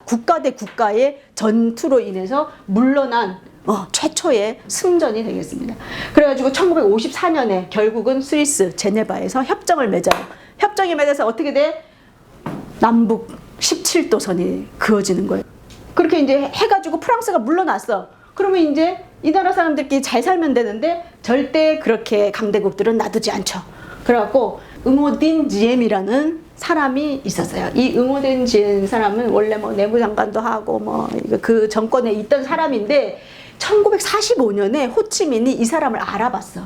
국가 대 국가의 전투로 인해서 물러난 최초의 승전이 되겠습니다. 그래가지고 1954년에 결국은 스위스 제네바에서 협정을 맺어요. 협정이 맺어서 어떻게 돼? 남북 17도선이 그어지는 거예요. 그렇게 이제 해가지고 프랑스가 물러났어. 그러면 이제 이 나라 사람들끼리 잘 살면 되는데 절대 그렇게 강대국들은 놔두지 않죠. 그래갖고 응오딘 지엠이라는 사람이 있었어요. 이 응오딘 지엠 사람은 원래 뭐 내무장관도 하고 뭐 그 정권에 있던 사람인데 1945년에 호치민이 이 사람을 알아봤어.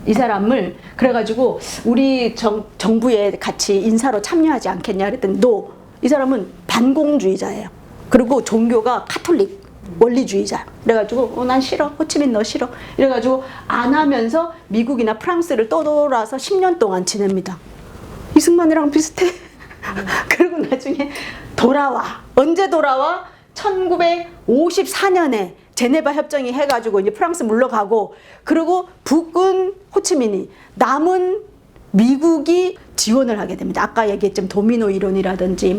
이 사람을 그래가지고 우리 정부에 같이 인사로 참여하지 않겠냐 그랬더니 너 이 사람은 반공주의자예요. 그리고 종교가 카톨릭 원리주의자. 그래가지고 난 싫어. 호치민 너 싫어. 이래가지고 안 하면서 미국이나 프랑스를 떠돌아서 10년 동안 지냅니다. 이승만이랑 비슷해. 그리고 나중에 돌아와. 언제 돌아와? 1954년에 제네바 협정이 해가지고 이제 프랑스 물러가고, 그리고 북은 호치민이, 남은 미국이 지원을 하게 됩니다. 아까 얘기했지만 도미노 이론이라든지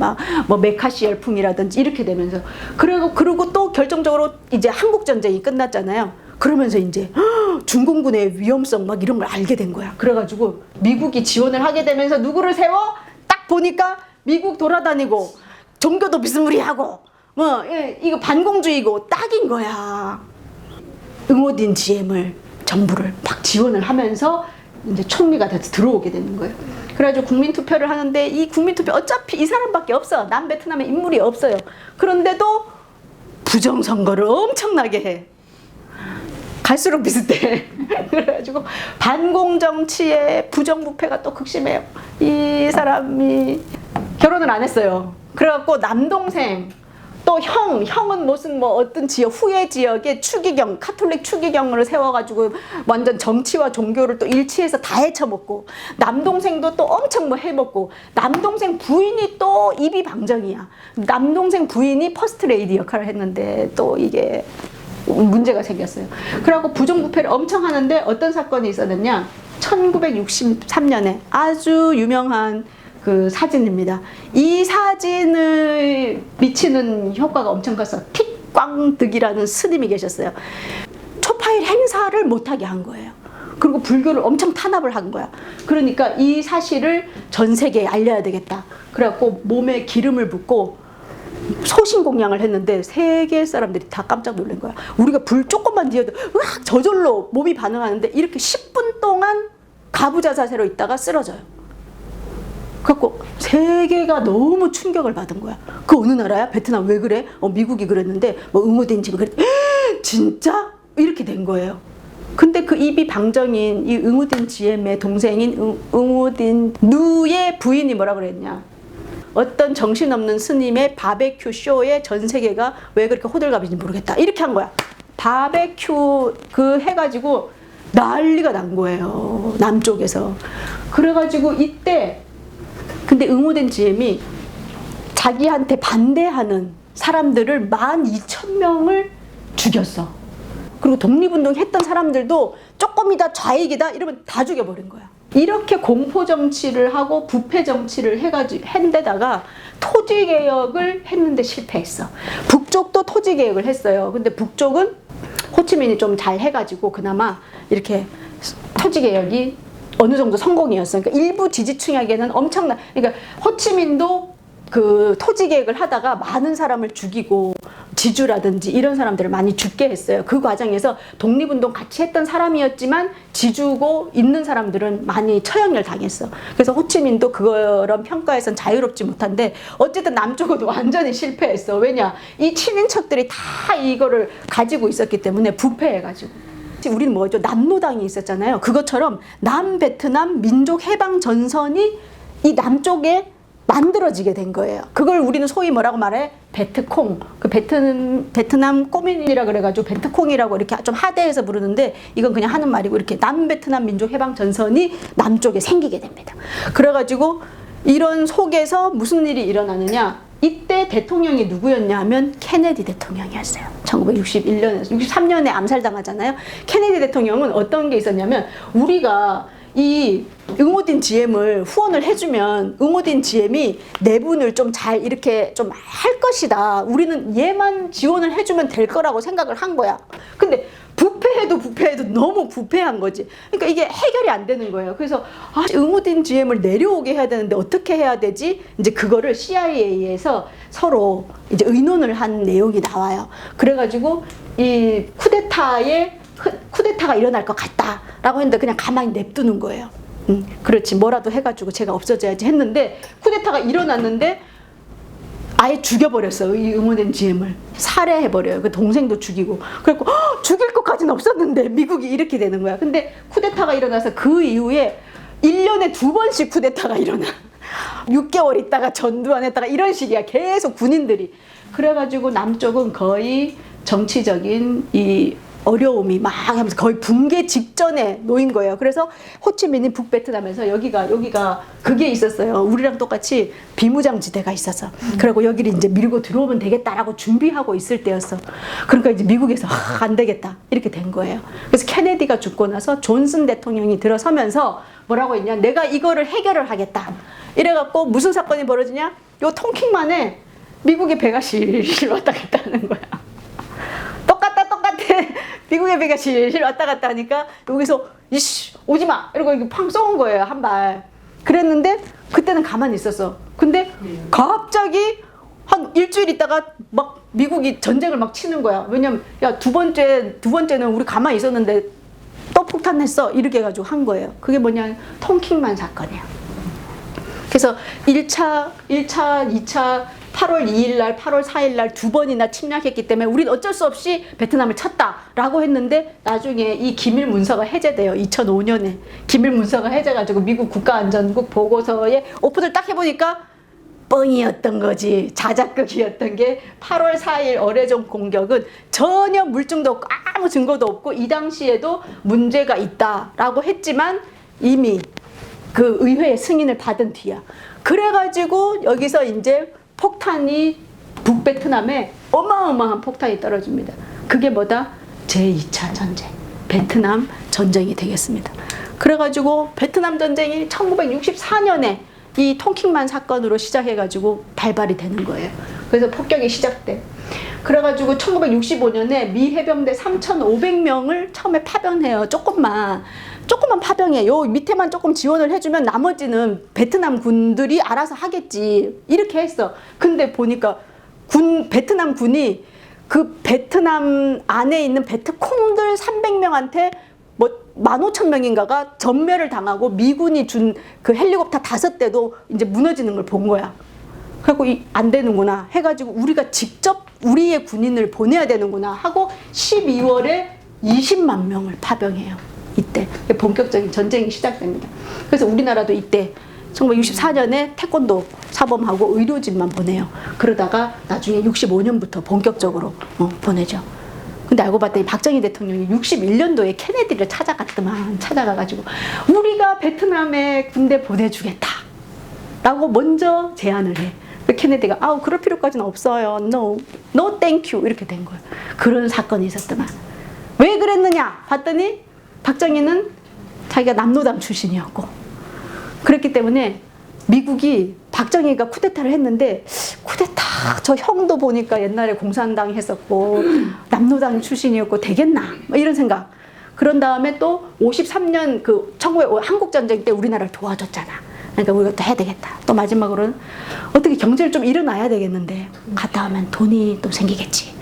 뭐 메카시 열풍이라든지 이렇게 되면서, 그리고 또 결정적으로 이제 한국 전쟁이 끝났잖아요. 그러면서 이제 중공군의 위험성 막 이런 걸 알게 된 거야. 그래가지고 미국이 지원을 하게 되면서 누구를 세워? 딱 보니까 미국 돌아다니고 종교도 비스무리하고 뭐 이거 반공주의고 딱인 거야. 응오딘 지엠을 정부를 막 지원을 하면서 이제 총리가 돼서 들어오게 되는 거예요. 그래가지고 국민투표를 하는데 이 국민투표 어차피 이 사람밖에 없어. 남베트남에 인물이 없어요. 그런데도 부정선거를 엄청나게 해. 갈수록 비슷해. 그래가지고 반공정치의 부정부패가 또 극심해요. 이 사람이 결혼을 안 했어요. 그래갖고 남동생 또 형은 무슨 뭐 어떤 지역, 후예 지역에 추기경, 카톨릭 추기경을 세워가지고 완전 정치와 종교를 또 일치해서 다 헤쳐먹고, 남동생도 또 엄청 뭐 해먹고, 남동생 부인이 또 입이 방정이야. 남동생 부인이 퍼스트 레이디 역할을 했는데 또 이게 문제가 생겼어요. 그래갖고 부정부패를 엄청 하는데 어떤 사건이 있었느냐? 1963년에 아주 유명한 그 사진입니다. 이 사진을 미치는 효과가 엄청 컸어. 틱광득이라는 스님이 계셨어요. 초파일 행사를 못하게 한 거예요. 그리고 불교를 엄청 탄압을 한 거야. 그러니까 이 사실을 전 세계에 알려야 되겠다. 그래갖고 몸에 기름을 붓고 소신공양을 했는데 세계 사람들이 다 깜짝 놀란 거야. 우리가 불 조금만 뒤어도 으악 저절로 몸이 반응하는데 이렇게 10분 동안 가부좌 자세로 있다가 쓰러져요. 그래갖고 세계가 너무 충격을 받은 거야. 그 어느 나라야? 베트남. 왜 그래? 미국이 그랬는데 뭐 응오딘 지엠 그랬. 진짜? 이렇게 된 거예요. 근데 그 입이 방정인 이 응오딘 지엠의 동생인 응오딘 누의 부인이 뭐라 그랬냐? 어떤 정신없는 스님의 바베큐 쇼에 전 세계가 왜 그렇게 호들갑인지 모르겠다. 이렇게 한 거야. 바베큐 그 해가지고 난리가 난 거예요. 남쪽에서. 그래가지고 이때 근데 응오딘 지엠이 자기한테 반대하는 사람들을 12,000명을 죽였어. 그리고 독립운동 했던 사람들도 조금이다 좌익이다 이러면 다 죽여버린 거야. 이렇게 공포정치를 하고 부패정치를 했는데다가 토지개혁을 했는데 실패했어. 북쪽도 토지개혁을 했어요. 근데 북쪽은 호치민이 좀 잘 해가지고 그나마 이렇게 토지개혁이 어느 정도 성공이었어요. 그러니까 일부 지지층에게는 엄청난, 그러니까 호치민도 그 토지개혁을 하다가 많은 사람을 죽이고 지주라든지 이런 사람들을 많이 죽게 했어요. 그 과정에서 독립운동 같이 했던 사람이었지만 지주고 있는 사람들은 많이 처형을 당했어. 그래서 호치민도 그런 평가에선 자유롭지 못한데 어쨌든 남쪽은 완전히 실패했어. 왜냐? 이 친인척들이 다 이거를 가지고 있었기 때문에 부패해가지고. 우리는 뭐죠? 남노당이 있었잖아요. 그것처럼 남베트남 민족해방전선이 이 남쪽에 만들어지게 된 거예요. 그걸 우리는 소위 뭐라고 말해? 베트콩. 그 베트남 꼬민이라 그래가지고 베트콩이라고 이렇게 좀 하대해서 부르는데 이건 그냥 하는 말이고, 이렇게 남베트남 민족해방전선이 남쪽에 생기게 됩니다. 그래가지고 이런 속에서 무슨 일이 일어나느냐? 이때 대통령이 누구였냐 하면 케네디 대통령이었어요. 1961년에서 63년에 암살당하잖아요. 케네디 대통령은 어떤 게 있었냐면, 우리가 이 응오딘 GM을 후원을 해주면 응오딘 GM이 내분을 좀 잘 이렇게 좀 할 것이다. 우리는 얘만 지원을 해주면 될 거라고 생각을 한 거야. 근데 부패해도 너무 부패한 거지. 그러니까 이게 해결이 안 되는 거예요. 그래서 응오딘 GM을 내려오게 해야 되는데 어떻게 해야 되지? 이제 그거를 CIA에서 서로 이제 의논을 한 내용이 나와요. 그래가지고 이 쿠데타가 일어날 것 같다라고 했는데 그냥 가만히 냅두는 거예요. 그렇지 뭐라도 해가지고 제가 없어져야지 했는데 쿠데타가 일어났는데 아예 죽여버렸어요. 이 응오딘 GM을 살해해버려요. 그 동생도 죽이고. 그래갖고 죽일 것까지는 없었는데 미국이 이렇게 되는 거야. 근데 쿠데타가 일어나서 그 이후에 1년에 2번씩 쿠데타가 일어나. 6개월 있다가 전두환 했다가 이런 식이야. 계속 군인들이. 그래가지고 남쪽은 거의 정치적인 이 어려움이 막 하면서 거의 붕괴 직전에 놓인 거예요. 그래서 호치민이 북베트남에서 여기가 그게 있었어요. 우리랑 똑같이 비무장지대가 있었어. 그리고 여기를 이제 밀고 들어오면 되겠다라고 준비하고 있을 때였어. 그러니까 이제 미국에서 안 되겠다 이렇게 된 거예요. 그래서 케네디가 죽고 나서 존슨 대통령이 들어서면서 뭐라고 했냐? 내가 이거를 해결을 하겠다. 이래갖고 무슨 사건이 벌어지냐? 요 통킹만에 미국의 배가 실실 왔다 갔다 하는 거야. 똑같아. 미국의 배가 실실 왔다 갔다 하니까 여기서 이씨 오지마 이러고 이렇게 팡 쏘은 거예요. 한 발. 그랬는데 그때는 가만히 있었어. 근데 갑자기 한 일주일 있다가 막 미국이 전쟁을 막 치는 거야. 왜냐면 야 두 번째는 우리 가만히 있었는데 또 폭탄했어 이렇게 해가지고 한 거예요. 그게 뭐냐 통킹만 사건이에요. 그래서 1차, 2차 8월 2일 날, 8월 4일 날 2번이나 침략했기 때문에 우리는 어쩔 수 없이 베트남을 쳤다라고 했는데 나중에 이 기밀 문서가 해제돼요. 2005년에 기밀 문서가 해제가지고 미국 국가안전국 보고서에 오픈을 딱 해보니까 뻥이었던 거지. 자작극이었던 게 8월 4일 어뢰종 공격은 전혀 물증도 없고 아무 증거도 없고 이 당시에도 문제가 있다라고 했지만 이미 그 의회의 승인을 받은 뒤야. 그래가지고 여기서 이제 폭탄이 북베트남에 어마어마한 폭탄이 떨어집니다. 그게 뭐다? 제2차 전쟁, 베트남 전쟁이 되겠습니다. 그래가지고 베트남 전쟁이 1964년에 이 통킹만 사건으로 시작해가지고 발발이 되는 거예요. 그래서 폭격이 시작돼. 그래가지고 1965년에 미 해병대 3,500명을 처음에 파병해요. 조금만 파병해. 요 밑에만 조금 지원을 해주면 나머지는 베트남 군들이 알아서 하겠지. 이렇게 했어. 근데 보니까 베트남 군이 그 베트남 안에 있는 베트콩들 300명한테 뭐 15,000명인가가 전멸을 당하고 미군이 준 그 헬리콥터 5대도 이제 무너지는 걸 본 거야. 그래갖고 안 되는구나 해가지고 우리가 직접 우리의 군인을 보내야 되는구나 하고 12월에 20만 명을 파병해요. 이때 본격적인 전쟁이 시작됩니다. 그래서 우리나라도 이때 1964년에 태권도 사범하고 의료진만 보내요. 그러다가 나중에 65년부터 본격적으로 보내죠. 근데 알고 봤더니 박정희 대통령이 61년도에 케네디를 찾아가가지고 우리가 베트남에 군대 보내주겠다 라고 먼저 제안을 해. 케네디가 그럴 필요까지는 없어요. No thank you 이렇게 된 거예요. 그런 사건이 있었더만. 왜 그랬느냐 봤더니 박정희는 자기가 남노당 출신이었고 그랬기 때문에 미국이 박정희가 쿠데타를 했는데 쿠데타 저 형도 보니까 옛날에 공산당 했었고 남노당 출신이었고 되겠나 뭐 이런 생각. 그런 다음에 또 53년 그 1905 한국전쟁 때 우리나라를 도와줬잖아. 그러니까 우리가 또 해야 되겠다. 또 마지막으로는 어떻게 경제를 좀 일어나야 되겠는데 갔다 오면 돈이 또 생기겠지.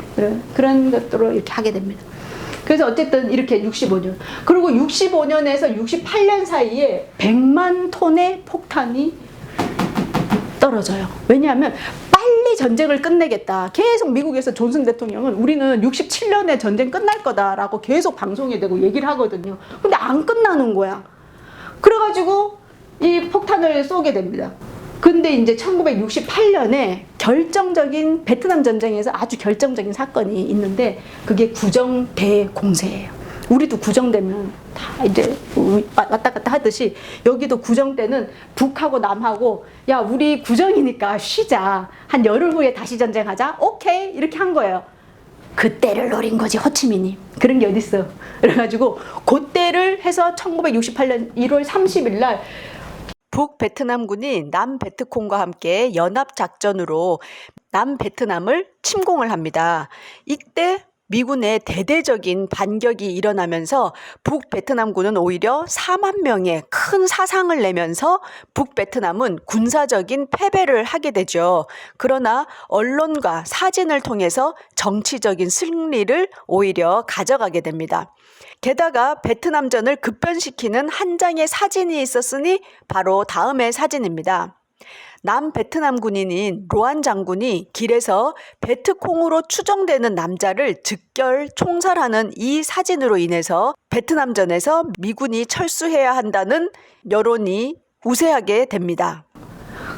그런 것들로 이렇게 하게 됩니다. 그래서 어쨌든 이렇게 65년. 그리고 65년에서 68년 사이에 100만 톤의 폭탄이 떨어져요. 왜냐하면 빨리 전쟁을 끝내겠다. 계속 미국에서 존슨 대통령은 우리는 67년에 전쟁 끝날 거다라고 계속 방송에 대고 얘기를 하거든요. 근데 안 끝나는 거야. 그래가지고 이 폭탄을 쏘게 됩니다. 근데 이제 1968년에 결정적인 베트남 전쟁에서 아주 결정적인 사건이 있는데 그게 구정 대공세예요. 우리도 구정되면 다 이제 왔다 갔다 하듯이 여기도 구정 때는 북하고 남하고 야 우리 구정이니까 쉬자. 한 열흘 후에 다시 전쟁하자. 오케이 이렇게 한 거예요. 그때를 노린 거지 호치민이. 그런 게 어딨어. 그래가지고 그때를 해서 1968년 1월 30일 날 북베트남군이 남베트콩과 함께 연합작전으로 남베트남을 침공을 합니다. 이때 미군의 대대적인 반격이 일어나면서 북베트남군은 오히려 4만 명의 큰 사상을 내면서 북베트남은 군사적인 패배를 하게 되죠. 그러나 언론과 사진을 통해서 정치적인 승리를 오히려 가져가게 됩니다. 게다가 베트남전을 급변시키는 한 장의 사진이 있었으니 바로 다음의 사진입니다. 남베트남 군인인 로안 장군이 길에서 베트콩으로 추정되는 남자를 즉결 총살하는 이 사진으로 인해서 베트남전에서 미군이 철수해야 한다는 여론이 우세하게 됩니다.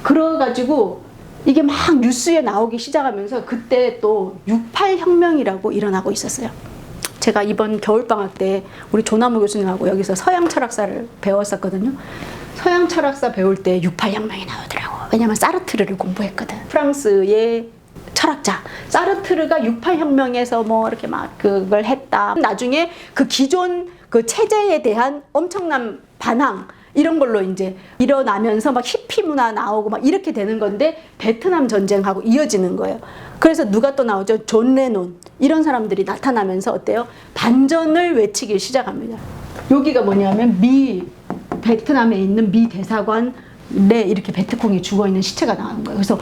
그래가지고 이게 막 뉴스에 나오기 시작하면서 그때 또 6.8 혁명이라고 일어나고 있었어요. 제가 이번 겨울방학 때 우리 조나무 교수님하고 여기서 서양 철학사를 배웠었거든요. 서양 철학사 배울 때 6.8 혁명이 나오더라고. 왜냐면 사르트르를 공부했거든. 프랑스의 철학자 사르트르가 6.8 혁명에서 뭐 이렇게 막 그걸 했다. 나중에 그 기존 그 체제에 대한 엄청난 반항 이런 걸로 이제 일어나면서 막 히피 문화 나오고 막 이렇게 되는 건데 베트남 전쟁하고 이어지는 거예요. 그래서 누가 또 나오죠? 존 레논 이런 사람들이 나타나면서 어때요? 반전을 외치기 시작합니다. 여기가 뭐냐면 베트남에 있는 미 대사관에 이렇게 베트콩이 죽어있는 시체가 나오는 거예요. 그래서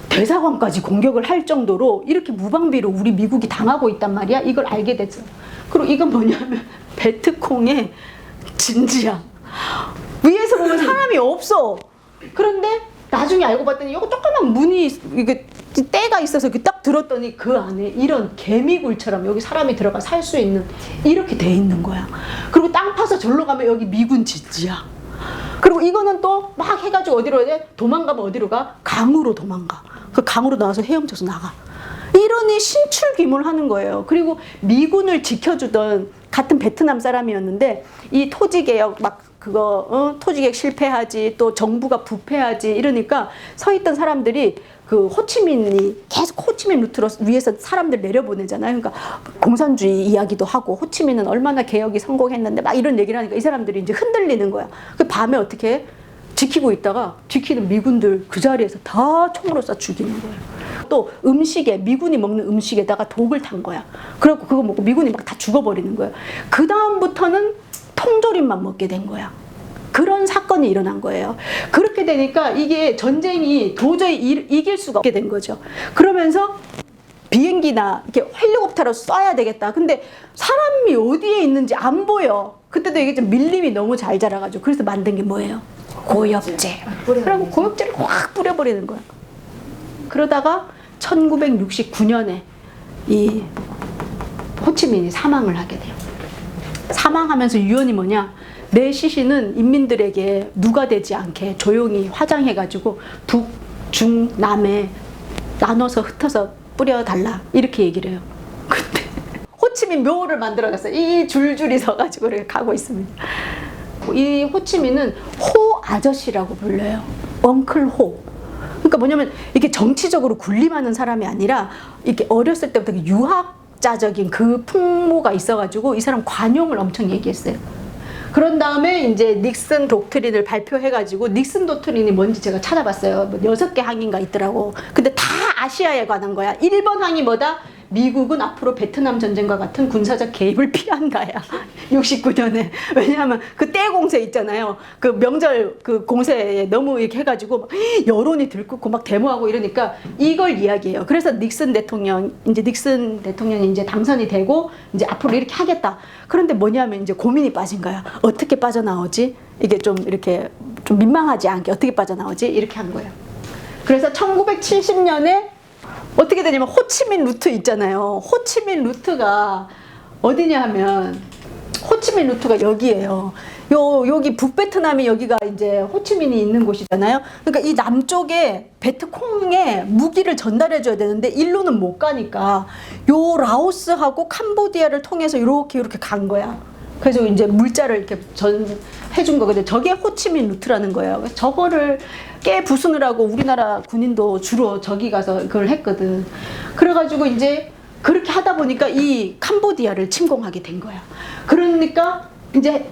대사관까지 공격을 할 정도로 이렇게 무방비로 우리 미국이 당하고 있단 말이야. 이걸 알게 됐죠. 그리고 이건 뭐냐면 베트콩의 진지야. 위에서 보면 사람이 없어. 그런데 나중에 알고 봤더니 이거 조그만 문이 이게 때가 있어서 딱 들었더니 그 안에 이런 개미굴처럼 여기 사람이 들어가 살 수 있는 이렇게 돼 있는 거야. 그리고 땅 파서 절로 가면 여기 미군 진지야. 그리고 이거는 또 막 해가지고 어디로 해야 돼? 도망가면 어디로 가? 강으로 도망가. 그 강으로 나와서 헤엄쳐서 나가. 이러니 신출귀몰하는 거예요. 그리고 미군을 지켜주던 같은 베트남 사람이었는데 이 토지개혁 막 그거 토지개혁 실패하지 또 정부가 부패하지 이러니까 서 있던 사람들이 그 호치민이 계속 호치민 루트로 위에서 사람들 내려보내잖아요. 그러니까 공산주의 이야기도 하고 호치민은 얼마나 개혁이 성공했는데 막 이런 얘기를 하니까 이 사람들이 이제 흔들리는 거야. 그 밤에 어떻게 해? 지키고 있다가 지키는 미군들 그 자리에서 다 총으로 쏴 죽이는 거예요. 또 음식에 미군이 먹는 음식에다가 독을 탄 거야. 그래갖고 그거 먹고 미군이 막 다 죽어버리는 거예요. 그 다음부터는 통조림만 먹게 된 거야. 그런 사건이 일어난 거예요. 그렇게 되니까 이게 전쟁이 도저히 이길 수가 없게 된 거죠. 그러면서 비행기나 이렇게 헬리콥터로 쏴야 되겠다. 근데 사람이 어디에 있는지 안 보여. 그때도 이게 좀 밀림이 너무 잘 자라가지고 그래서 만든 게 뭐예요? 고엽제. 그리고 고엽제를 확 뿌려버리는 거야. 그러다가 1969년에 이 호치민이 사망을 하게 돼요. 사망하면서 유언이 뭐냐? 내 시신은 인민들에게 누가 되지 않게 조용히 화장해가지고 북, 중, 남에 나눠서 흩어서 뿌려달라 이렇게 얘기를 해요. 근데 호치민 묘를 만들어놨어요. 이 줄줄이 서가지고 이렇게 가고 있습니다. 이 호치민은 호 아저씨라고 불려요. 엉클 호. 그러니까 뭐냐면 이게 정치적으로 군림하는 사람이 아니라 이렇게 어렸을 때부터 유학자적인 그 풍모가 있어가지고 이 사람 관용을 엄청 얘기했어요. 그런 다음에 이제 닉슨 독트린을 발표해가지고 닉슨 독트린이 뭔지 제가 찾아봤어요. 뭐 6개 항인가 있더라고. 근데 다 아시아에 관한 거야. 1번 항이 뭐다? 미국은 앞으로 베트남 전쟁과 같은 군사적 개입을 피한다야. 69년에. 왜냐하면 그 때 공세 있잖아요. 그 명절 그 공세에 너무 이렇게 해가지고 막 여론이 들끓고 막 데모하고 이러니까 이걸 이야기해요. 그래서 닉슨 대통령이 이제 당선이 되고 이제 앞으로 이렇게 하겠다. 그런데 뭐냐면 이제 고민이 빠진 거야. 어떻게 빠져나오지? 이게 좀 이렇게 좀 민망하지 않게 어떻게 빠져나오지? 이렇게 한 거예요. 그래서 1970년에 어떻게 되냐면 호치민 루트 있잖아요. 호치민 루트가 어디냐 하면 호치민 루트가 여기예요. 여기 북베트남이 여기가 이제 호치민이 있는 곳이잖아요. 그러니까 이 남쪽에 베트콩에 무기를 전달해 줘야 되는데 일로는 못 가니까 요 라오스하고 캄보디아를 통해서 이렇게 간 거야. 그래서 이제 물자를 이렇게 해준 거거든요. 저게 호치민 루트라는 거예요. 저거를 깨 부수느라고 우리나라 군인도 주로 저기 가서 그걸 했거든. 그래가지고 이제 그렇게 하다 보니까 이 캄보디아를 침공하게 된 거야. 그러니까 이제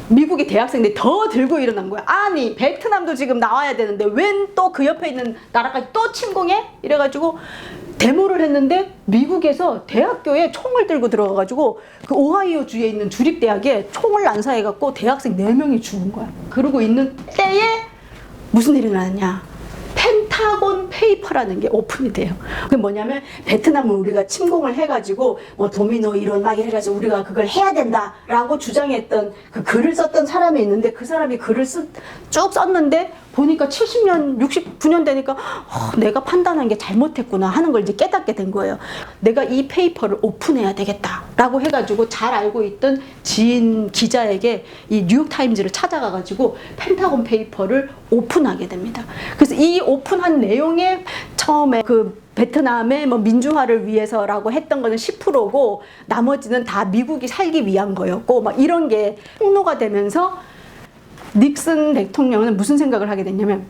미국의 대학생들이 더 들고 일어난 거야. 아니 베트남도 지금 나와야 되는데 웬 또 그 옆에 있는 나라까지 또 침공해? 이래가지고 데모를 했는데 미국에서 대학교에 총을 들고 들어가가지고 그 오하이오 주에 있는 주립대학에 총을 난사해갖고 대학생 4명이 죽은 거야. 그러고 있는 때에 무슨 일이 일어났냐. 펜타곤 페이퍼라는 게 오픈이 돼요. 그게 뭐냐면 베트남을 우리가 침공을 해가지고 뭐 도미노 이론 막 해가지고 우리가 그걸 해야 된다라고 주장했던 그 글을 썼던 사람이 있는데 그 사람이 글을 쭉 썼는데 보니까 70년, 69년 되니까 내가 판단한 게 잘못했구나 하는 걸 이제 깨닫게 된 거예요. 내가 이 페이퍼를 오픈해야 되겠다라고 해가지고 잘 알고 있던 지인 기자에게 이 뉴욕타임즈를 찾아가가지고 펜타곤 페이퍼를 오픈하게 됩니다. 그래서 이 오픈한 내용에 처음에 그 베트남의 뭐 민주화를 위해서라고 했던 거는 10%고 나머지는 다 미국이 살기 위한 거였고 막 이런 게 폭로가 되면서 닉슨 대통령은 무슨 생각을 하게 됐냐면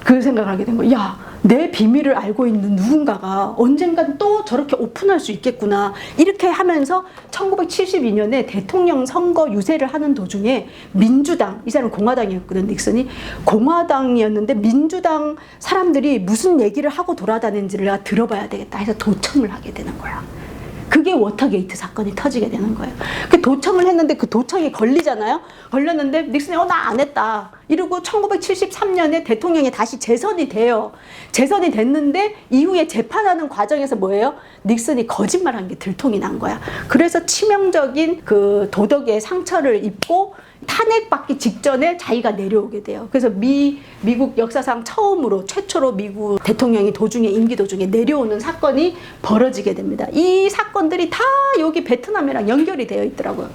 그 생각을 하게 된 거야. 야, 내 비밀을 알고 있는 누군가가 언젠간 또 저렇게 오픈할 수 있겠구나. 이렇게 하면서 1972년에 대통령 선거 유세를 하는 도중에 민주당, 이 사람은 공화당이었거든, 닉슨이. 공화당이었는데 민주당 사람들이 무슨 얘기를 하고 돌아다니는지를 내가 들어봐야 되겠다 해서 도청을 하게 되는 거야. 그게 워터게이트 사건이 터지게 되는 거예요. 그 도청을 했는데 그 도청이 걸리잖아요. 걸렸는데 닉슨이 나 안 했다 이러고 1973년에 대통령이 다시 재선이 돼요. 재선이 됐는데 이후에 재판하는 과정에서 뭐예요? 닉슨이 거짓말한 게 들통이 난 거야. 그래서 치명적인 그 도덕의 상처를 입고 탄핵받기 직전에 자기가 내려오게 돼요. 그래서 미국 역사상 최초로 미국 대통령이 임기 도중에 내려오는 사건이 벌어지게 됩니다. 이 사건들이 다 여기 베트남이랑 연결이 되어 있더라고요.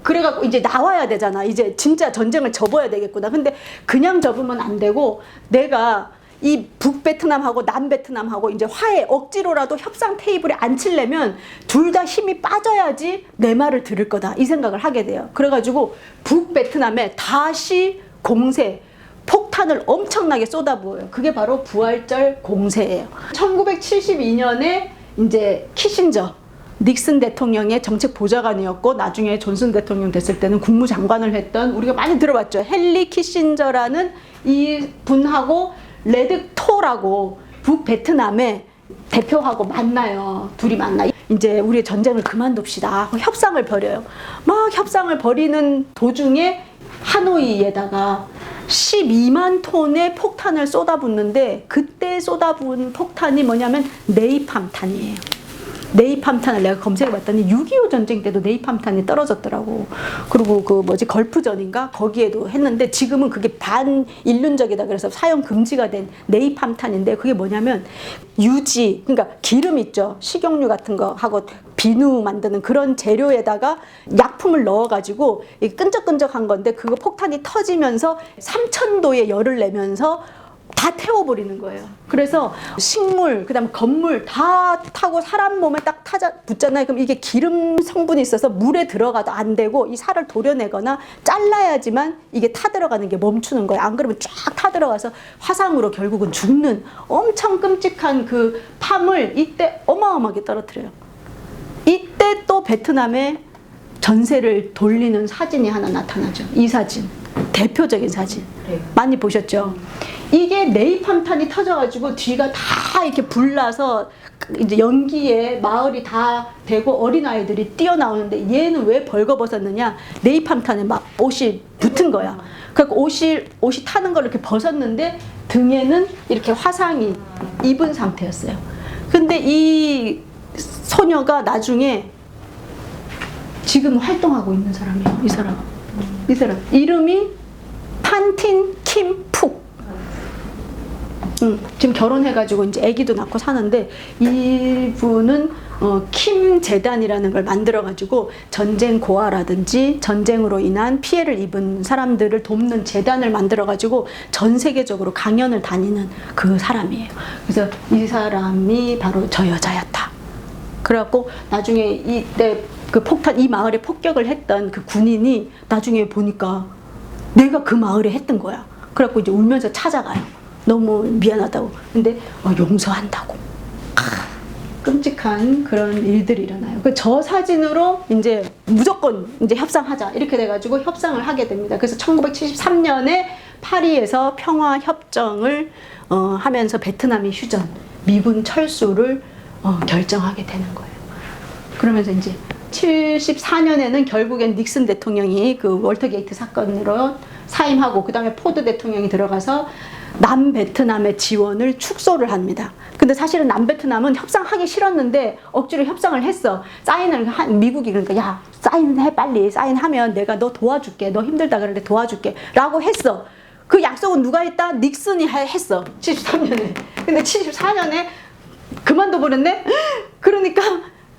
그래갖고 이제 나와야 되잖아. 이제 진짜 전쟁을 접어야 되겠구나. 근데 그냥 접으면 안 되고 내가 이 북베트남하고 남베트남하고 이제 화해 억지로라도 협상 테이블에 앉히려면 둘 다 힘이 빠져야지 내 말을 들을 거다 이 생각을 하게 돼요. 그래가지고 북베트남에 다시 공세 폭탄을 엄청나게 쏟아부어요. 그게 바로 부활절 공세예요. 1972년에 이제 키신저 닉슨 대통령의 정책 보좌관이었고 나중에 존슨 대통령 됐을 때는 국무장관을 했던 우리가 많이 들어봤죠. 헨리 키신저라는 이 분하고 레드토라고 북베트남의 대표하고 만나요. 둘이 만나. 이제 우리 전쟁을 그만둡시다. 협상을 벌여요. 막 협상을 벌이는 도중에 하노이에다가 12만 톤의 폭탄을 쏟아붓는데 그때 쏟아부은 폭탄이 뭐냐면 네이팜탄이에요. 네이팜탄을 내가 검색해봤더니 6.25 전쟁 때도 네이팜탄이 떨어졌더라고. 그리고 그 걸프전인가 거기에도 했는데 지금은 그게 반인륜적이다 그래서 사용 금지가 된 네이팜탄인데 그게 뭐냐면 유지, 그러니까 기름 있죠. 식용유 같은 거 하고 비누 만드는 그런 재료에다가 약품을 넣어가지고 끈적끈적한 건데 그거 폭탄이 터지면서 3000도의 열을 내면서 다 태워버리는 거예요. 그래서 식물, 그 다음에 건물 다 타고 사람 몸에 딱 붙잖아요. 그럼 이게 기름 성분이 있어서 물에 들어가도 안 되고 이 살을 도려내거나 잘라야지만 이게 타들어가는 게 멈추는 거예요. 안 그러면 쫙 타들어가서 화상으로 결국은 죽는 엄청 끔찍한 그 팜을 이때 어마어마하게 떨어뜨려요. 이때 또 베트남에 전세를 돌리는 사진이 하나 나타나죠. 이 사진. 대표적인 사진. 많이 보셨죠? 이게 네이팜탄이 터져가지고 뒤가 다 이렇게 불나서 이제 연기에 마을이 다 되고 어린아이들이 뛰어나오는데 얘는 왜 벌거벗었느냐? 네이팜탄에 막 옷이 붙은 거야. 그래서 옷이 타는 걸 이렇게 벗었는데 등에는 이렇게 화상이 입은 상태였어요. 근데 이 소녀가 나중에 지금 활동하고 있는 사람이에요. 이 사람 이름이 판틴 킴 푹. 지금 결혼해가지고 이제 아기도 낳고 사는데 이분은 킴 재단이라는 걸 만들어가지고 전쟁 고아라든지 전쟁으로 인한 피해를 입은 사람들을 돕는 재단을 만들어가지고 전 세계적으로 강연을 다니는 그 사람이에요. 그래서 이 사람이 바로 저 여자였다. 그래갖고 나중에 이때 그 폭탄 이 마을에 폭격을 했던 그 군인이 나중에 보니까 내가 그 마을에 했던 거야. 그래갖고 이제 울면서 찾아가요. 너무 미안하다고. 근데 용서한다고. 끔찍. 끔찍한 그런 일들이 일어나요. 저 사진으로 이제 무조건 이제 협상하자 이렇게 돼가지고 협상을 하게 됩니다. 그래서 1973년에 파리에서 평화 협정을 하면서 베트남이 휴전, 미군 철수를 결정하게 되는 거예요. 그러면서 이제 74년에는 결국엔 닉슨 대통령이 그 월터 게이트 사건으로 사임하고, 그 다음에 포드 대통령이 들어가서 남베트남의 지원을 축소를 합니다. 근데 사실은 남베트남은 협상하기 싫었는데 억지로 협상을 했어. 사인을 한 미국이, 그러니까 야 사인해, 빨리 사인하면 내가 너 도와줄게, 너 힘들다 그러는데 도와줄게 라고 했어. 그 약속은 누가 했다? 닉슨이 했어. 73년에. 근데 74년에 그만둬 버렸네. 그러니까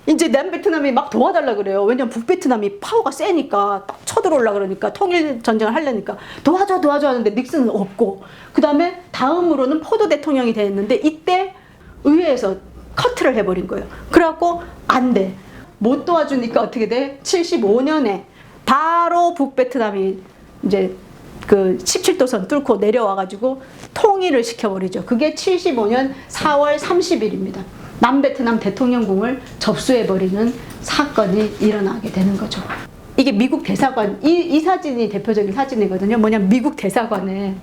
이제 남베트남이 막 도와달라 그래요. 왜냐면 북베트남이 파워가 세니까 딱 쳐들어올라 그러니까, 통일 전쟁을 하려니까 도와줘 하는데 닉슨은 없고, 그 다음에 다음으로는 포드 대통령이 됐는데 이때 의회에서 커트를 해버린 거예요. 그래갖고 안 돼. 못 도와주니까 어떻게 돼? 75년에 바로 북베트남이 이제 그 17도선 뚫고 내려와가지고 통일을 시켜버리죠. 그게 75년 4월 30일입니다. 남베트남 대통령궁을 접수해버리는 사건이 일어나게 되는 거죠. 이게 미국 대사관, 이 사진이 대표적인 사진이거든요. 뭐냐면 미국 대사관에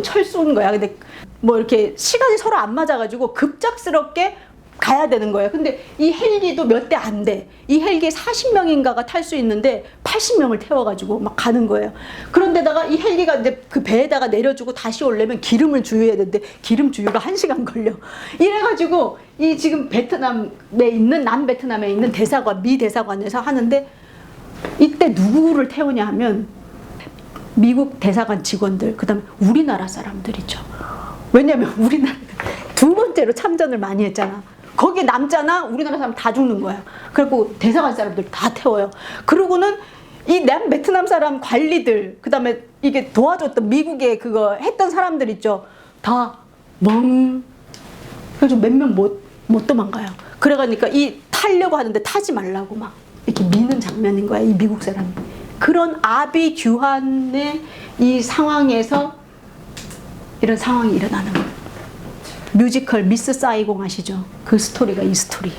철수인 거야. 근데 뭐 이렇게 시간이 서로 안 맞아가지고 급작스럽게 가야 되는 거예요. 근데 이 헬기도 몇 대 안 돼. 이 헬기에 40명인가가 탈 수 있는데 80명을 태워가지고 막 가는 거예요. 그런데다가 이 헬기가 이제 그 배에다가 내려주고 다시 오려면 기름을 주유해야 되는데 기름 주유가 1시간 걸려. 이래가지고 이 지금 베트남에 있는, 남베트남에 있는 대사관, 미 대사관에서 하는데 이때 누구를 태우냐 하면 미국 대사관 직원들, 그 다음에 우리나라 사람들이죠. 왜냐면 우리나라 두 번째로 참전을 많이 했잖아. 거기에 남잖아. 우리나라 사람 다 죽는 거야. 그리고 대사관 사람들 다 태워요. 그러고는 이 베트남 사람 관리들, 그 다음에 이게 도와줬던 미국에 그거 했던 사람들 있죠. 다 그래서 몇 명 못 도망가요. 그래가니까 이 타려고 하는데 타지 말라고 막 이렇게 미는 장면인 거야. 이 미국 사람이. 그런 아비규환의 이 상황에서 이런 상황이 일어나는 거예요. 뮤지컬 미스 사이공 아시죠? 그 스토리가 이 스토리예요.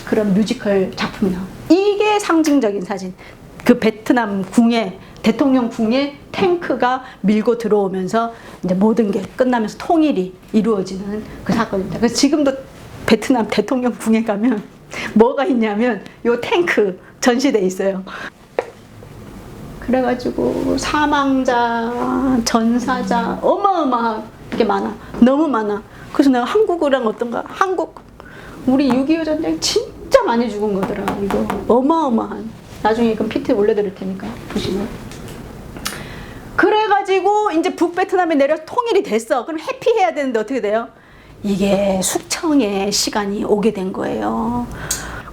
그런 뮤지컬 작품이 나와요. 이게 상징적인 사진. 그 베트남 궁에, 대통령 궁에 탱크가 밀고 들어오면서 이제 모든 게 끝나면서 통일이 이루어지는 그 사건입니다. 그래서 지금도 베트남 대통령 궁에 가면 뭐가 있냐면 요 탱크 전시돼 있어요. 그래가지고 사망자, 전사자 어마어마하게 많아. 너무 많아. 그래서 내가 한국이랑 어떤가? 우리 6.25 전쟁 진짜 많이 죽은 거더라. 이거 어마어마한. 나중에 그럼 PT 올려드릴 테니까 보시면. 그래가지고 이제 북베트남에 내려서 통일이 됐어. 그럼 해피해야 되는데 어떻게 돼요? 이게 숙청의 시간이 오게 된 거예요.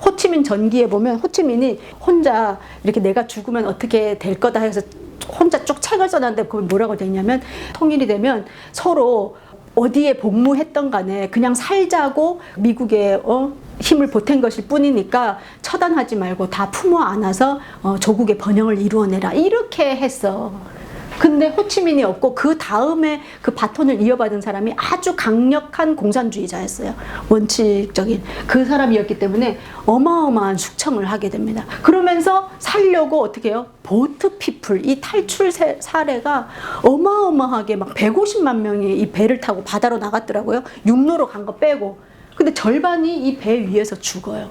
호치민 전기에 보면 호치민이 혼자 이렇게 내가 죽으면 어떻게 될 거다 해서 혼자 쭉 책을 써놨는데 그걸 뭐라고 돼 있냐면, 통일이 되면 서로 어디에 복무했던 간에 그냥 살자고 미국에 힘을 보탠 것일 뿐이니까 처단하지 말고 다 품어 안아서 조국의 번영을 이루어내라 이렇게 했어. 근데 호치민이 없고 그 다음에 그 바톤을 이어받은 사람이 아주 강력한 공산주의자였어요. 원칙적인 그 사람이었기 때문에 어마어마한 숙청을 하게 됩니다. 그러면서 살려고 어떻게 해요? 보트 피플, 이 탈출 사례가 어마어마하게 막 150만 명이 이 배를 타고 바다로 나갔더라고요. 육로로 간 거 빼고. 근데 절반이 이 배 위에서 죽어요.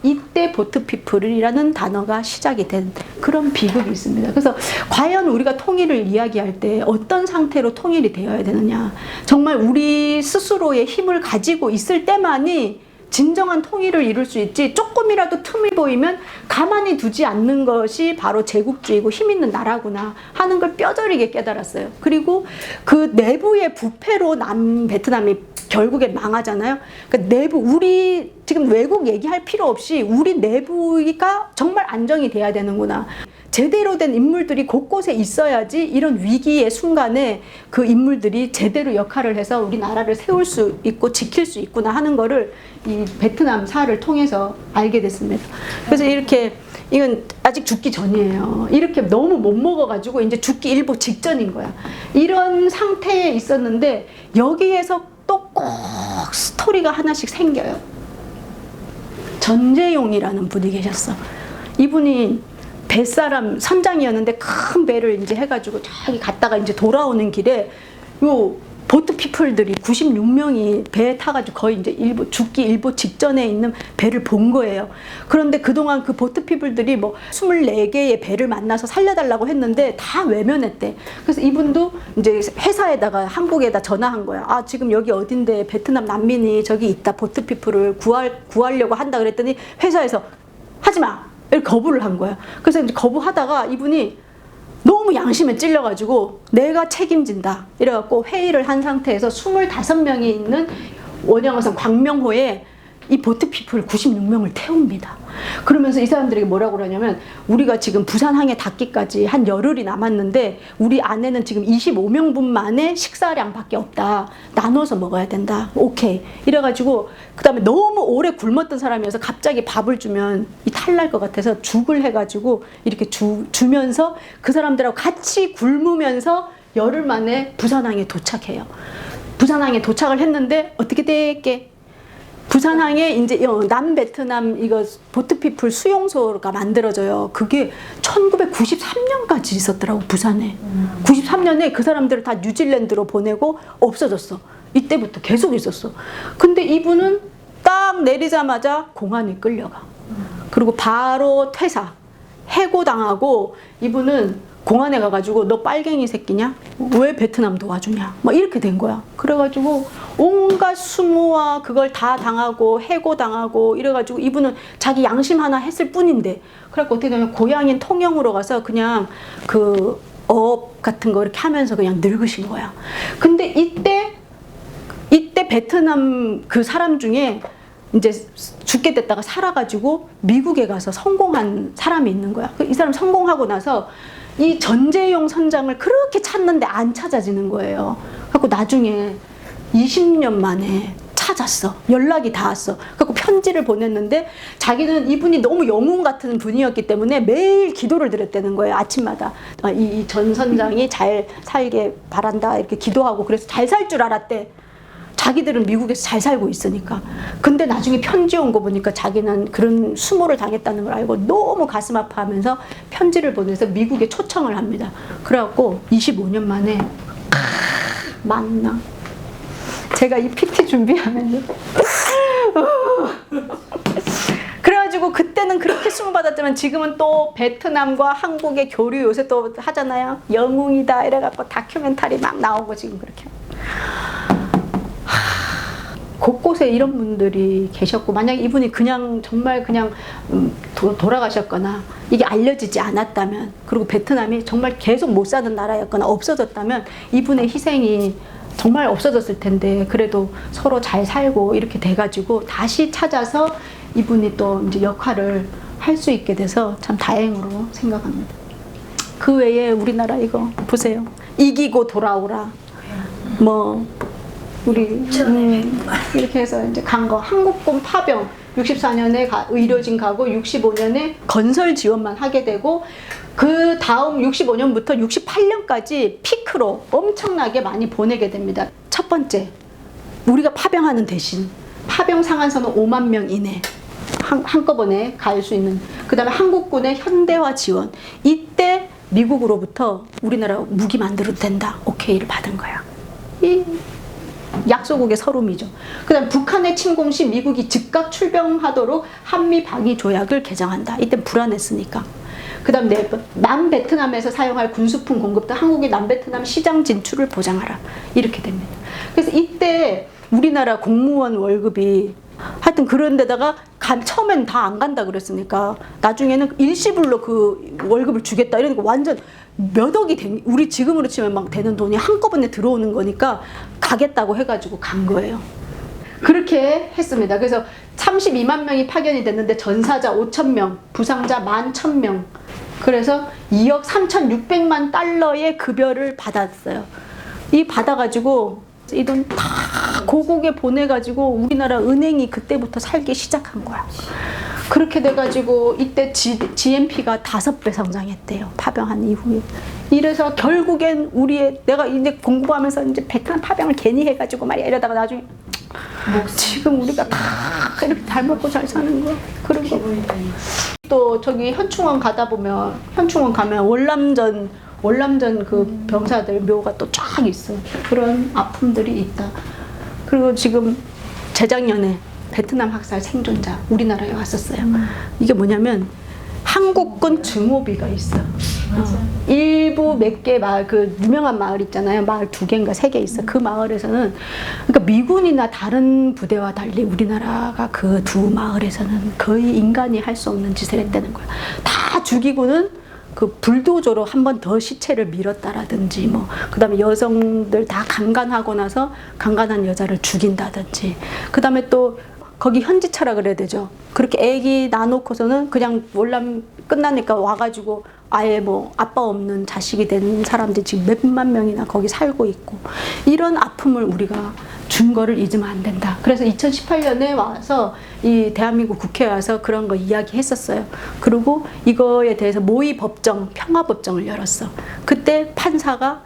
이때 보트피플이라는 단어가 시작이 된 그런 비극이 있습니다. 그래서 과연 우리가 통일을 이야기할 때 어떤 상태로 통일이 되어야 되느냐. 정말 우리 스스로의 힘을 가지고 있을 때만이 진정한 통일을 이룰 수 있지, 조금이라도 틈이 보이면 가만히 두지 않는 것이 바로 제국주의고 힘 있는 나라구나 하는 걸 뼈저리게 깨달았어요. 그리고 그 내부의 부패로 남베트남이 결국에 망하잖아요. 그러니까 내부, 우리 지금 외국 얘기할 필요 없이 우리 내부가 정말 안정이 돼야 되는구나. 제대로 된 인물들이 곳곳에 있어야지 이런 위기의 순간에 그 인물들이 제대로 역할을 해서 우리나라를 세울 수 있고 지킬 수 있구나 하는 거를 이 베트남사를 통해서 알게 됐습니다. 그래서 이렇게, 이건 아직 죽기 전이에요. 이렇게 너무 못 먹어가지고 이제 죽기 일보 직전인 거야. 이런 상태에 있었는데 여기에서 또 꼭 스토리가 하나씩 생겨요. 전재용이라는 분이 계셨어. 이분이 뱃사람 선장이었는데 큰 배를 이제 해가지고 저기 갔다가 이제 돌아오는 길에 요 보트 피플들이 96명이 배에 타가지고 거의 이제 죽기 일보 직전에 있는 배를 본 거예요. 그런데 그동안 그 보트 피플들이 뭐 24개의 배를 만나서 살려달라고 했는데 다 외면했대. 그래서 이분도 이제 회사에다가 한국에다 전화한 거야. 아, 지금 여기 어딘데 베트남 난민이 저기 있다. 보트 피플을 구하려고 한다 그랬더니 회사에서 하지 마. 이렇게 거부를 한 거야. 그래서 이제 거부하다가 이분이 너무 양심에 찔려가지고 내가 책임진다 이래갖고 회의를 한 상태에서 25명이 있는 원양어선 광명호에 이 보트피플 96명을 태웁니다. 그러면서 이 사람들에게 뭐라고 그러냐면 우리가 지금 부산항에 닿기까지 한 열흘이 남았는데 우리 안에는 지금 25명분만의 식사량밖에 없다. 나눠서 먹어야 된다. 오케이. 이래가지고 그 다음에 너무 오래 굶었던 사람이어서 갑자기 밥을 주면 이 탈날 것 같아서 죽을 해가지고 이렇게 주면서 그 사람들하고 같이 굶으면서 열흘 만에 부산항에 도착해요. 부산항에 도착을 했는데 어떻게 됐게? 부산항에 이제 남베트남 이거 보트피플 수용소가 만들어져요. 그게 1993년까지 있었더라고, 부산에. 93년에 그 사람들을 다 뉴질랜드로 보내고 없어졌어. 이때부터 계속 있었어. 근데 이분은 딱 내리자마자 공안에 끌려가. 그리고 바로 퇴사, 해고당하고 이분은 공안에 가가지고 너 빨갱이 새끼냐? 왜 베트남 도와주냐? 막 이렇게 된 거야. 그래가지고 온갖 수모와 그걸 다 당하고 해고당하고 이래가지고 이분은 자기 양심 하나 했을 뿐인데 그래갖고 어떻게 되면 고향인 통영으로 가서 그냥 그 업 같은 거 이렇게 하면서 그냥 늙으신 거야. 근데 이때 베트남 그 사람 중에 이제 죽게 됐다가 살아가지고 미국에 가서 성공한 사람이 있는 거야. 이 사람 성공하고 나서 이 전재용 선장을 그렇게 찾는데 안 찾아지는 거예요. 그래서 나중에 20년 만에 찾았어. 연락이 닿았어. 그래서 편지를 보냈는데 자기는 이분이 너무 영웅 같은 분이었기 때문에 매일 기도를 드렸다는 거예요. 아침마다. 이 전 선장이 잘 살게 바란다 이렇게 기도하고 그래서 잘 살 줄 알았대. 자기들은 미국에서 잘 살고 있으니까. 근데 나중에 편지 온 거 보니까 자기는 그런 수모를 당했다는 걸 알고 너무 가슴 아파하면서 편지를 보내서 미국에 초청을 합니다. 그래갖고 25년 만에 만나. 제가 이 PT 준비하면서 그래가지고 그때는 그렇게 수모받았지만 지금은 또 베트남과 한국의 교류 요새 또 하잖아요. 영웅이다 이래갖고 다큐멘터리 막 나오고 지금 그렇게. 곳곳에 이런 분들이 계셨고 만약에 이분이 그냥 정말 그냥 돌아가셨거나 이게 알려지지 않았다면 그리고 베트남이 정말 계속 못 사는 나라였거나 없어졌다면 이분의 희생이 정말 없어졌을 텐데 그래도 서로 잘 살고 이렇게 돼가지고 다시 찾아서 이분이 또 이제 역할을 할 수 있게 돼서 참 다행으로 생각합니다. 그 외에 우리나라 이거 보세요. 이기고 돌아오라. 뭐 우리 이렇게 해서 이제 간 거 한국군 파병 64년에 의료진 가고 65년에 건설 지원만 하게 되고 그 다음 65년부터 68년까지 피크로 엄청나게 많이 보내게 됩니다. 첫 번째 우리가 파병하는 대신 파병 상한선은 5만 명 이내 한꺼번에 갈 수 있는 그 다음에 한국군의 현대화 지원 이때 미국으로부터 우리나라 무기 만들어도 된다 오케이를 받은 거야. 이 약소국의 서름이죠. 그 다음 북한의 침공 시 미국이 즉각 출병하도록 한미 방위 조약을 개정한다. 이때 불안했으니까. 그 다음 남베트남에서 사용할 군수품 공급도 한국의 남베트남 시장 진출을 보장하라. 이렇게 됩니다. 그래서 이때 우리나라 공무원 월급이 하여튼 그런 데다가 처음엔 다 안 간다 그랬으니까 나중에는 일시불로 그 월급을 주겠다 이러니까 완전 몇 억이 우리 지금으로 치면 막 되는 돈이 한꺼번에 들어오는 거니까 가겠다고 해가지고 간 거예요. 그렇게 했습니다. 그래서 32만 명이 파견이 됐는데 전사자 5천 명, 부상자 11,000명. 그래서 2억 3,600만 달러의 급여를 받았어요. 이 받아가지고 이 돈 다 고국에 보내가지고 우리나라 은행이 그때부터 살기 시작한 거야. 그렇게 돼가지고 이때 GNP가 5배 성장했대요. 파병한 이후에. 이래서 결국엔 내가 이제 공부하면서 이제 베트남 파병을 괜히 해가지고 말이야 이러다가 나중에 지금 우리가 다 이렇게 잘 먹고 잘 사는 거 그런 거. 또 저기 현충원 가다 보면 현충원 가면 월남전 그 병사들 묘가 또 쫙 있어. 그런 아픔들이 있다. 그리고 지금 재작년에 베트남 학살 생존자 우리나라에 왔었어요. 이게 뭐냐면 한국군 증오비가 있어. 일부 몇 개 마을, 그 유명한 마을 있잖아요. 마을 2개인가 3개 있어. 그 마을에서는, 그러니까 미군이나 다른 부대와 달리 우리나라가 그 두 마을에서는 거의 인간이 할 수 없는 짓을 했다는 거야. 다 죽이고는 그 불도저로 한 번 더 시체를 밀었다라든지, 뭐, 그 다음에 여성들 다 강간하고 나서 강간한 여자를 죽인다든지, 그 다음에 또 거기 현지차라 그래야 되죠. 그렇게 애기 낳아놓고서는 그냥 월남 끝나니까 와가지고 아예 뭐 아빠 없는 자식이 된 사람들이 지금 몇만 명이나 거기 살고 있고, 이런 아픔을 우리가 준 거를 잊으면 안 된다. 그래서 2018년에 와서 이 대한민국 국회에 와서 그런 거 이야기했었어요. 그리고 이거에 대해서 모의 법정, 평화 법정을 열었어. 그때 판사가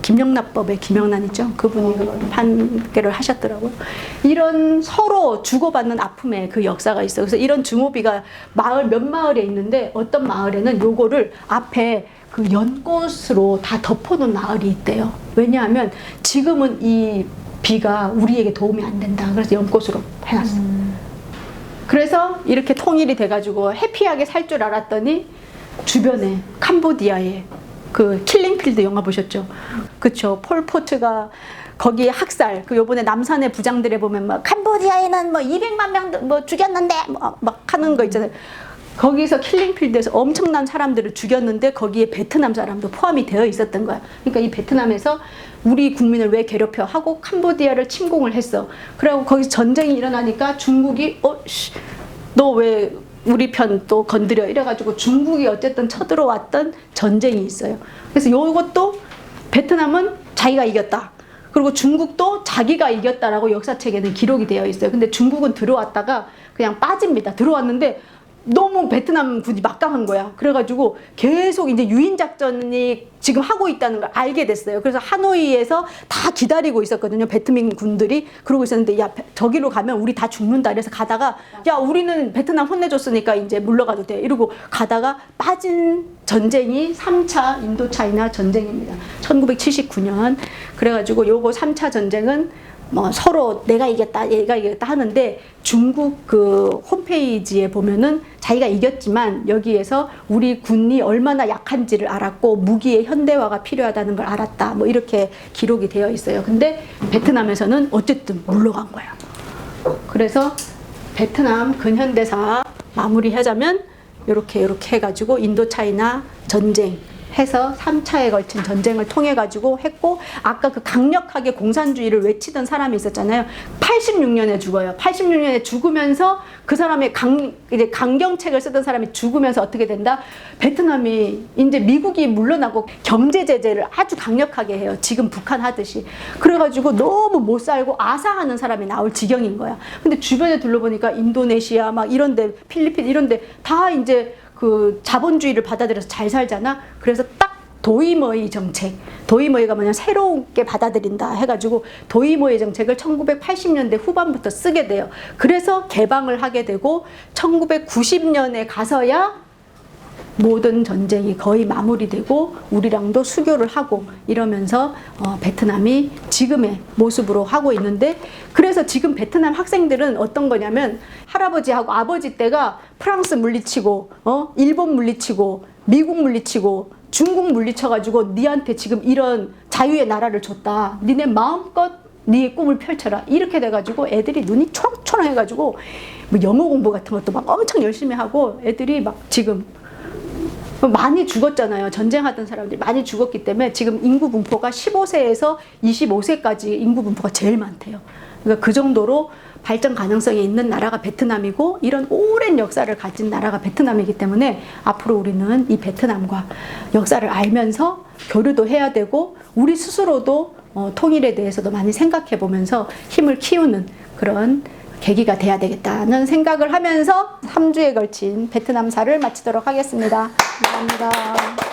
김영란법의 김영란이죠. 그분이 판결을 하셨더라고요. 이런 서로 주고받는 아픔의 그 역사가 있어요. 그래서 이런 증오비가 몇 마을에 있는데, 어떤 마을에는 요거를 앞에 그 연꽃으로 다 덮어놓은 마을이 있대요. 왜냐하면 지금은 이 비가 우리에게 도움이 안 된다. 그래서 연꽃으로 해놨어. 그래서 이렇게 통일이 돼가지고 해피하게 살 줄 알았더니 주변에 캄보디아에 그 킬링필드 영화 보셨죠? 그쵸. 폴포트가 거기 학살, 그 요번에 남산의 부장들에 보면 막 캄보디아에는 뭐 200만 명 뭐 죽였는데 막 하는 거 있잖아요. 거기서 킬링필드에서 엄청난 사람들을 죽였는데 거기에 베트남 사람도 포함이 되어 있었던 거야. 그러니까 이 베트남에서 우리 국민을 왜 괴롭혀 하고 캄보디아를 침공을 했어. 그리고 거기서 전쟁이 일어나니까 중국이 너 왜 우리 편 또 건드려 이래가지고 중국이 어쨌든 쳐들어왔던 전쟁이 있어요. 그래서 이것도 베트남은 자기가 이겼다. 그리고 중국도 자기가 이겼다라고 역사책에는 기록이 되어 있어요. 근데 중국은 들어왔다가 그냥 빠집니다. 들어왔는데 너무 베트남 군이 막강한 거야. 그래가지고 계속 이제 유인작전이 지금 하고 있다는 걸 알게 됐어요. 그래서 하노이에서 다 기다리고 있었거든요. 베트민 군들이. 그러고 있었는데, 야, 저기로 가면 우리 다 죽는다. 그래서 가다가, 야, 우리는 베트남 혼내줬으니까 이제 물러가도 돼. 이러고 가다가 빠진 전쟁이 3차 인도차이나 전쟁입니다. 1979년. 그래가지고 요거 3차 전쟁은 뭐 서로 내가 이겼다 얘가 이겼다 하는데, 중국 그 홈페이지에 보면은 자기가 이겼지만 여기에서 우리 군이 얼마나 약한지를 알았고 무기의 현대화가 필요하다는 걸 알았다, 뭐 이렇게 기록이 되어 있어요. 근데 베트남에서는 어쨌든 물러간 거야. 그래서 베트남 근현대사 마무리하자면 이렇게 해가지고 인도차이나 전쟁 해서 3차에 걸친 전쟁을 통해 가지고 했고, 아까 그 강력하게 공산주의를 외치던 사람이 있었잖아요. 86년에 죽어요. 86년에 죽으면서 그 사람의 이제 강경책을 쓰던 사람이 죽으면서 어떻게 된다? 베트남이 이제 미국이 물러나고 경제 제재를 아주 강력하게 해요. 지금 북한 하듯이. 그래가지고 너무 못 살고 아사하는 사람이 나올 지경인 거야. 근데 주변에 둘러보니까 인도네시아 막 이런데, 필리핀 이런데 다 이제 그 자본주의를 받아들여서 잘 살잖아. 그래서 딱 도이머이 정책, 도이머이가 뭐냐, 새롭게 받아들인다 해가지고 도이머이 정책을 1980년대 후반부터 쓰게 돼요. 그래서 개방을 하게 되고 1990년에 가서야 모든 전쟁이 거의 마무리되고 우리랑도 수교를 하고 이러면서 베트남이 지금의 모습으로 하고 있는데, 그래서 지금 베트남 학생들은 어떤 거냐면 할아버지하고 아버지 때가 프랑스 물리치고 일본 물리치고 미국 물리치고 중국 물리쳐가지고 니한테 지금 이런 자유의 나라를 줬다. 니네 마음껏 네 꿈을 펼쳐라. 이렇게 돼가지고 애들이 눈이 초롱초롱해가지고 뭐 영어 공부 같은 것도 막 엄청 열심히 하고 애들이 막 지금 많이 죽었잖아요. 전쟁하던 사람들이 많이 죽었기 때문에 지금 인구 분포가 15세에서 25세까지 인구 분포가 제일 많대요. 그러니까 그 정도로 발전 가능성이 있는 나라가 베트남이고, 이런 오랜 역사를 가진 나라가 베트남이기 때문에 앞으로 우리는 이 베트남과 역사를 알면서 교류도 해야 되고, 우리 스스로도 통일에 대해서도 많이 생각해 보면서 힘을 키우는 그런 계기가 돼야 되겠다는 생각을 하면서 3주에 걸친 베트남사를 마치도록 하겠습니다. 감사합니다.